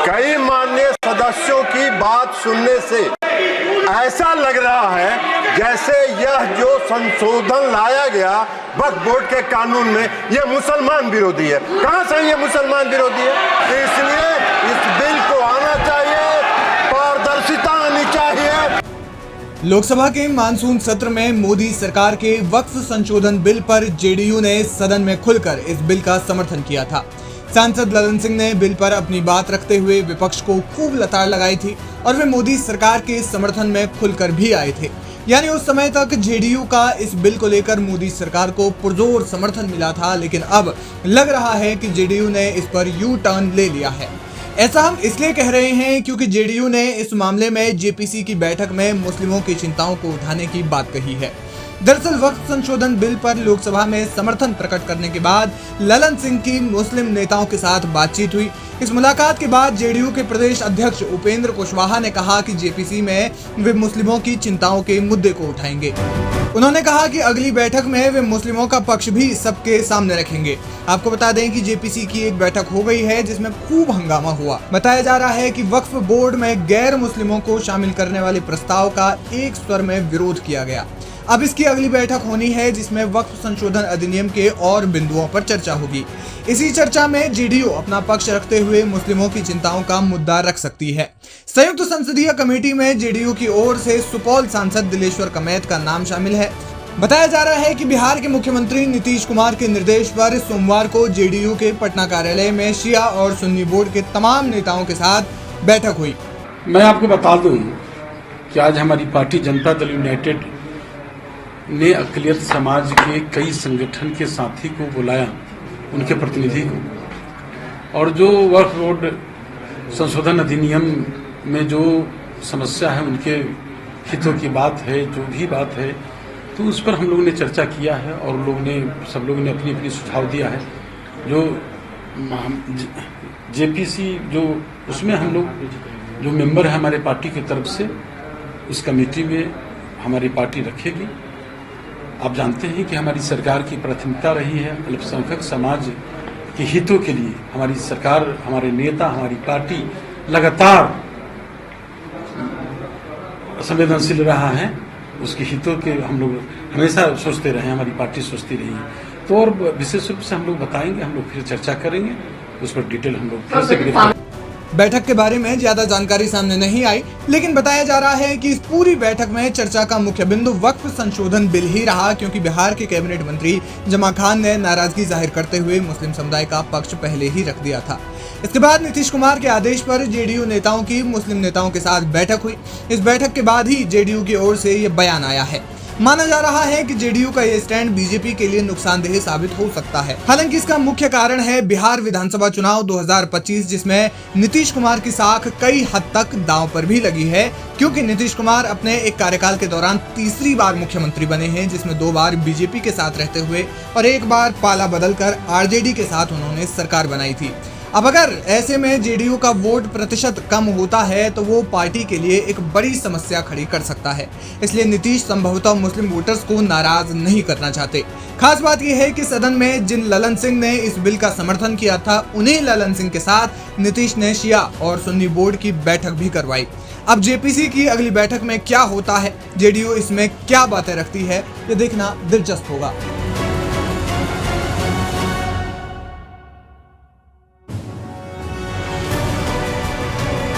कई माननीय सदस्यों की बात सुनने से ऐसा लग रहा है जैसे यह जो संशोधन लाया गया वक्फ बोर्ड के कानून में यह मुसलमान विरोधी है। कहां से ये मुसलमान विरोधी है? इसलिए इस बिल को आना चाहिए, पारदर्शिता आनी चाहिए। लोकसभा के मानसून सत्र में मोदी सरकार के वक्फ संशोधन बिल पर जेडीयू ने सदन में खुलकर इस बिल का समर्थन किया था। सांसद ललन सिंह ने बिल पर अपनी बात रखते हुए विपक्ष को खूब लताड़ लगाई थी और वे मोदी सरकार के समर्थन में खुलकर भी आए थे। यानी उस समय तक जेडीयू का इस बिल को लेकर मोदी सरकार को पुरजोर समर्थन मिला था, लेकिन अब लग रहा है कि जेडीयू ने इस पर यू टर्न ले लिया है। ऐसा हम इसलिए कह रहे हैं क्योंकि जेडीयू ने इस मामले में जेपीसी की बैठक में मुस्लिमों की चिंताओं को उठाने की बात कही है। दरअसल वक्फ संशोधन बिल पर लोकसभा में समर्थन प्रकट करने के बाद ललन सिंह की मुस्लिम नेताओं के साथ बातचीत हुई। इस मुलाकात के बाद जेडीयू के प्रदेश अध्यक्ष उपेंद्र कुशवाहा ने कहा कि जेपीसी में वे मुस्लिमों की चिंताओं के मुद्दे को उठाएंगे। उन्होंने कहा कि अगली बैठक में वे मुस्लिमों का पक्ष भी सबके सामने रखेंगे। आपको बता दें कि जेपीसी की एक बैठक हो गई है जिसमें खूब हंगामा हुआ। बताया जा रहा है कि वक्फ बोर्ड में गैर मुस्लिमों को शामिल करने वाले प्रस्ताव का एक स्वर में विरोध किया गया। अब इसकी अगली बैठक होनी है जिसमें वक्फ संशोधन अधिनियम के और बिंदुओं पर चर्चा होगी। इसी चर्चा में जेडीयू अपना पक्ष रखते हुए मुस्लिमों की चिंताओं का मुद्दा रख सकती है। संयुक्त संसदीय कमेटी में जेडीयू की ओर से सुपौल सांसद दिलेश्वर कमैत का नाम शामिल है। बताया जा रहा है कि बिहार के मुख्यमंत्री नीतीश कुमार के निर्देश पर सोमवार को जेडीयू के पटना कार्यालय में शिया और सुन्नी बोर्ड के तमाम नेताओं के साथ बैठक हुई। मैं आपको बता दूं कि आज हमारी पार्टी जनता दल यूनाइटेड ने अक़लियत समाज के कई संगठन के साथी को बुलाया, उनके प्रतिनिधि को, और जो वक्फ बोर्ड संशोधन अधिनियम में जो समस्या है, उनके हितों की बात है, जो भी बात है, तो उस पर हम लोगों ने चर्चा किया है और सब लोगों ने अपनी अपनी सुझाव दिया है। जो जेपीसी जो उसमें हम लोग जो मेंबर है हमारे पार्टी की तरफ से, उस कमेटी में हमारी पार्टी रखेगी। आप जानते हैं कि हमारी सरकार की प्राथमिकता रही है अल्पसंख्यक समाज के हितों के लिए। हमारी सरकार, हमारे नेता, हमारी पार्टी लगातार संवेदनशील रहा है, उसके हितों के हम लोग हमेशा सोचते रहे, हमारी पार्टी सोचती रही है। तो और विशेष रूप से हम लोग बताएंगे, हम लोग फिर चर्चा करेंगे, उस पर डिटेल हम लोग फिर से। बैठक के बारे में ज्यादा जानकारी सामने नहीं आई, लेकिन बताया जा रहा है कि इस पूरी बैठक में चर्चा का मुख्य बिंदु वक्फ संशोधन बिल ही रहा, क्योंकि बिहार के कैबिनेट मंत्री जमा खान ने नाराजगी जाहिर करते हुए मुस्लिम समुदाय का पक्ष पहले ही रख दिया था। इसके बाद नीतीश कुमार के आदेश पर जेडीयू नेताओं की मुस्लिम नेताओं के साथ बैठक हुई। इस बैठक के बाद ही जेडीयू की ओर से ये बयान आया है। माना जा रहा है कि जेडीयू का ये स्टैंड बीजेपी के लिए नुकसानदेह साबित हो सकता है। हालांकि इसका मुख्य कारण है बिहार विधानसभा चुनाव 2025, जिसमें नीतीश कुमार की साख कई हद तक दांव पर भी लगी है, क्योंकि नीतीश कुमार अपने एक कार्यकाल के दौरान तीसरी बार मुख्यमंत्री बने हैं, जिसमें 2 बार बीजेपी के साथ रहते हुए और 1 बार पाला बदलकर आरजेडी के साथ उन्होंने सरकार बनाई थी। अब अगर ऐसे में जेडीयू का वोट प्रतिशत कम होता है तो वो पार्टी के लिए एक बड़ी समस्या खड़ी कर सकता है। इसलिए नीतीश संभवतः मुस्लिम वोटर्स को नाराज नहीं करना चाहते। खास बात यह है कि सदन में जिन ललन सिंह ने इस बिल का समर्थन किया था, उन्हीं ललन सिंह के साथ नीतीश ने शिया और सुन्नी बोर्ड की बैठक भी करवाई। अब जेपीसी की अगली बैठक में क्या होता है, जेडीयू इसमें क्या बातें रखती है, ये देखना दिलचस्प होगा।